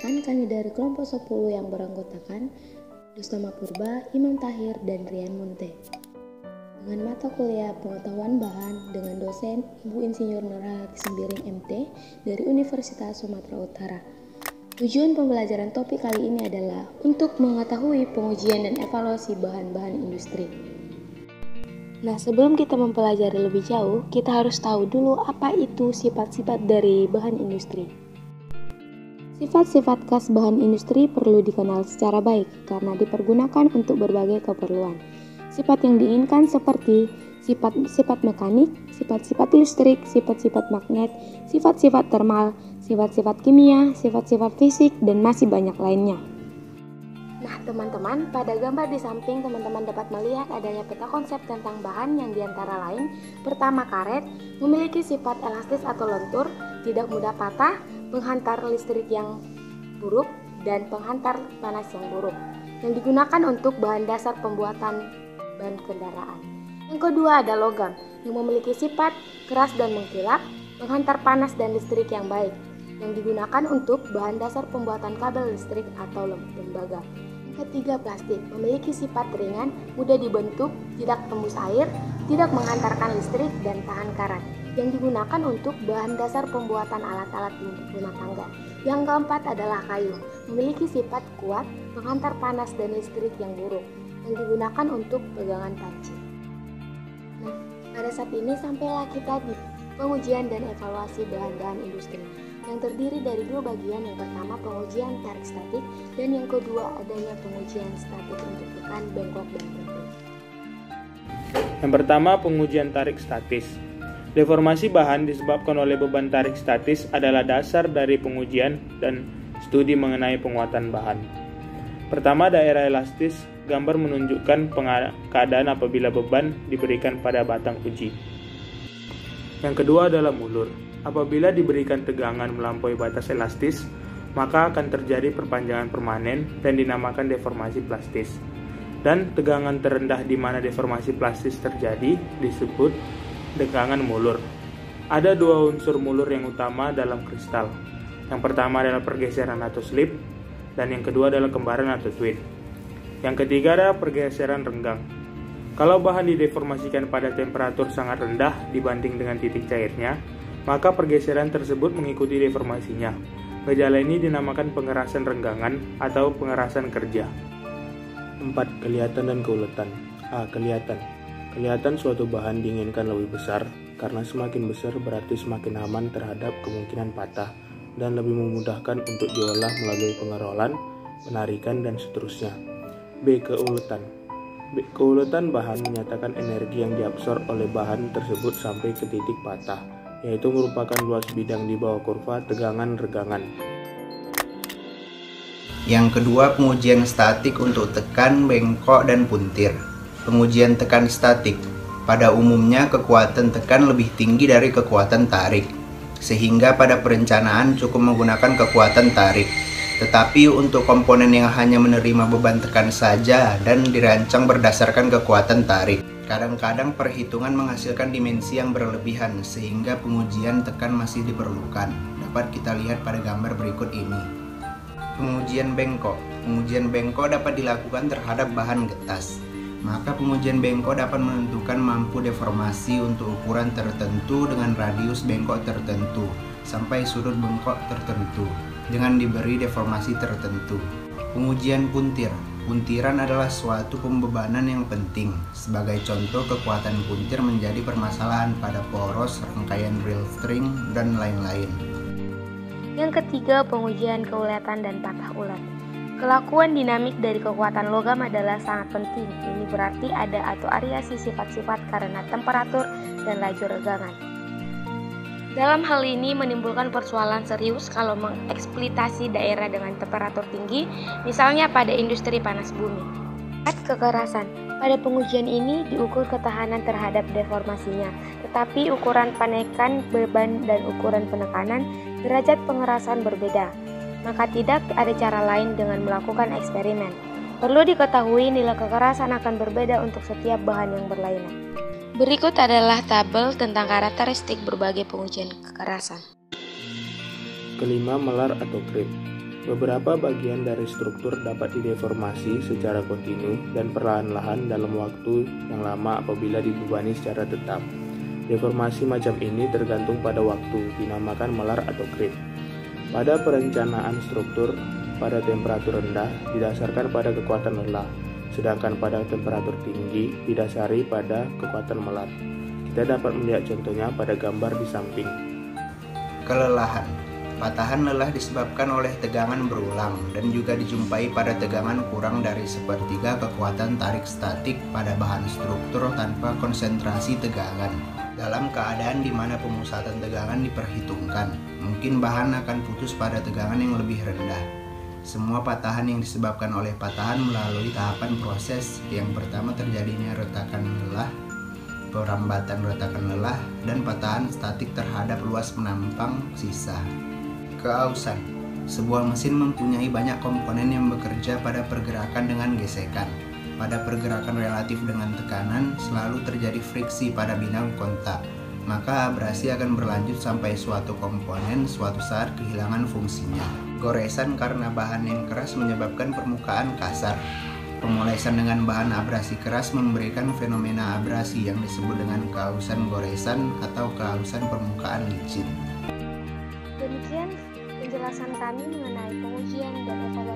Perkenalkan, kami dari kelompok 10 yang beranggotakan Dustama Purba, Imam Tahir, dan Rian Munte. Dengan mata kuliah pengetahuan bahan dengan dosen Ibu Insinyur Nurhayati Sembiring MT dari Universitas Sumatera Utara. Tujuan pembelajaran topik kali ini adalah untuk mengetahui pengujian dan evaluasi bahan-bahan industri. Nah, sebelum kita mempelajari lebih jauh, kita harus tahu dulu apa itu sifat-sifat dari bahan industri. Sifat-sifat khas bahan industri perlu dikenal secara baik karena dipergunakan untuk berbagai keperluan. Sifat yang diinginkan seperti sifat mekanik, sifat-sifat listrik, sifat-sifat magnet, sifat-sifat termal, sifat-sifat kimia, sifat-sifat fisik, dan masih banyak lainnya. Nah, teman-teman, pada gambar di samping teman-teman dapat melihat adanya peta konsep tentang bahan yang diantara lain. Pertama, karet memiliki sifat elastis atau lentur, tidak mudah patah, penghantar listrik yang buruk, dan penghantar panas yang buruk, yang digunakan untuk bahan dasar pembuatan ban kendaraan. Yang kedua ada logam, yang memiliki sifat keras dan mengkilap, penghantar panas dan listrik yang baik, yang digunakan untuk bahan dasar pembuatan kabel listrik atau lembaga. Ketiga, plastik memiliki sifat ringan, mudah dibentuk, tidak tembus air, tidak menghantarkan listrik, dan tahan karat, yang digunakan untuk bahan dasar pembuatan alat-alat rumah tangga. Yang keempat adalah kayu, memiliki sifat kuat, penghantar panas dan listrik yang buruk, yang digunakan untuk pegangan panci. Nah, pada saat ini sampailah kita di pengujian dan evaluasi bahan-bahan industri, yang terdiri dari dua bagian. Yang pertama pengujian tarik statik, dan yang kedua adanya pengujian statik untuk tekan, bengkok, dan bentuk. Yang pertama pengujian tarik statis. Deformasi bahan disebabkan oleh beban tarik statis adalah dasar dari pengujian dan studi mengenai penguatan bahan. Pertama, daerah elastis. Gambar menunjukkan keadaan apabila beban diberikan pada batang uji. Yang kedua adalah mulur. Apabila diberikan tegangan melampaui batas elastis, maka akan terjadi perpanjangan permanen dan dinamakan deformasi plastis. Dan tegangan terendah di mana deformasi plastis terjadi disebut tegangan mulur. Ada dua unsur mulur yang utama dalam kristal. Yang pertama adalah pergeseran atau slip, dan yang kedua adalah kembaran atau twin. Yang ketiga adalah pergeseran renggang. Kalau bahan dideformasikan pada temperatur sangat rendah dibanding dengan titik cairnya, maka pergeseran tersebut mengikuti deformasinya. Gejala ini dinamakan pengerasan renggangan atau pengerasan kerja. 4. Kelihatan dan keuletan. A. Kelihatan. Kelihatan suatu bahan diinginkan lebih besar, karena semakin besar berarti semakin aman terhadap kemungkinan patah dan lebih memudahkan untuk diolah melalui pengerolan, penarikan, dan seterusnya. B. Keuletan. Keuletan bahan menyatakan energi yang diabsorb oleh bahan tersebut sampai ke titik patah, yaitu merupakan luas bidang di bawah kurva tegangan regangan. Yang kedua, pengujian statik untuk tekan, bengkok, dan puntir. Pengujian tekan statik. Pada umumnya kekuatan tekan lebih tinggi dari kekuatan tarik, sehingga pada perencanaan cukup menggunakan kekuatan tarik. Tetapi untuk komponen yang hanya menerima beban tekan saja dan dirancang berdasarkan kekuatan tarik, kadang-kadang perhitungan menghasilkan dimensi yang berlebihan sehingga pengujian tekan masih diperlukan. Dapat kita lihat pada gambar berikut ini. Pengujian bengkok. Pengujian bengkok dapat dilakukan terhadap bahan getas. Maka pengujian bengkok dapat menentukan mampu deformasi untuk ukuran tertentu dengan radius bengkok tertentu sampai sudut bengkok tertentu dengan diberi deformasi tertentu. Pengujian puntir. Puntiran adalah suatu pembebanan yang penting. Sebagai contoh, kekuatan puntir menjadi permasalahan pada poros, rangkaian reel string, dan lain-lain. Yang ketiga, pengujian keulatan dan patah ulat. Kelakuan dinamik dari kekuatan logam adalah sangat penting. Ini berarti ada atau variasi sifat-sifat karena temperatur dan laju regangan. Dalam hal ini menimbulkan persoalan serius kalau mengeksploitasi daerah dengan temperatur tinggi, misalnya pada industri panas bumi. Kekerasan. Pada pengujian ini diukur ketahanan terhadap deformasinya, tetapi ukuran penekan beban dan ukuran penekanan derajat pengerasan berbeda. Maka tidak ada cara lain dengan melakukan eksperimen. Perlu diketahui nilai kekerasan akan berbeda untuk setiap bahan yang berlainan. Berikut adalah tabel tentang karakteristik berbagai pengujian kekerasan. Kelima, melar atau grip. Beberapa bagian dari struktur dapat dideformasi secara kontinu dan perlahan-lahan dalam waktu yang lama apabila dibebani secara tetap. Deformasi macam ini tergantung pada waktu, dinamakan melar atau creep. Pada perencanaan struktur pada temperatur rendah didasarkan pada kekuatan lelah, sedangkan pada temperatur tinggi didasari pada kekuatan melar. Kita dapat melihat contohnya pada gambar di samping. Kelelahan. Patahan lelah disebabkan oleh tegangan berulang dan juga dijumpai pada tegangan kurang dari sepertiga kekuatan tarik statik pada bahan struktur tanpa konsentrasi tegangan. Dalam keadaan di mana pemusatan tegangan diperhitungkan, mungkin bahan akan putus pada tegangan yang lebih rendah. Semua patahan yang disebabkan oleh patahan melalui tahapan proses. Yang pertama terjadinya retakan lelah, perambatan retakan lelah, dan patahan statik terhadap luas penampang sisa. Keausan. Sebuah mesin mempunyai banyak komponen yang bekerja pada pergerakan dengan gesekan. Pada pergerakan relatif dengan tekanan, selalu terjadi friksi pada bidang kontak. Maka abrasi akan berlanjut sampai suatu komponen suatu saat kehilangan fungsinya. Goresan karena bahan yang keras menyebabkan permukaan kasar. Pemolesan dengan bahan abrasi keras memberikan fenomena abrasi yang disebut dengan keausan goresan atau keausan permukaan licin. Demikian penjelasan kami mengenai pengujian dan evaluasi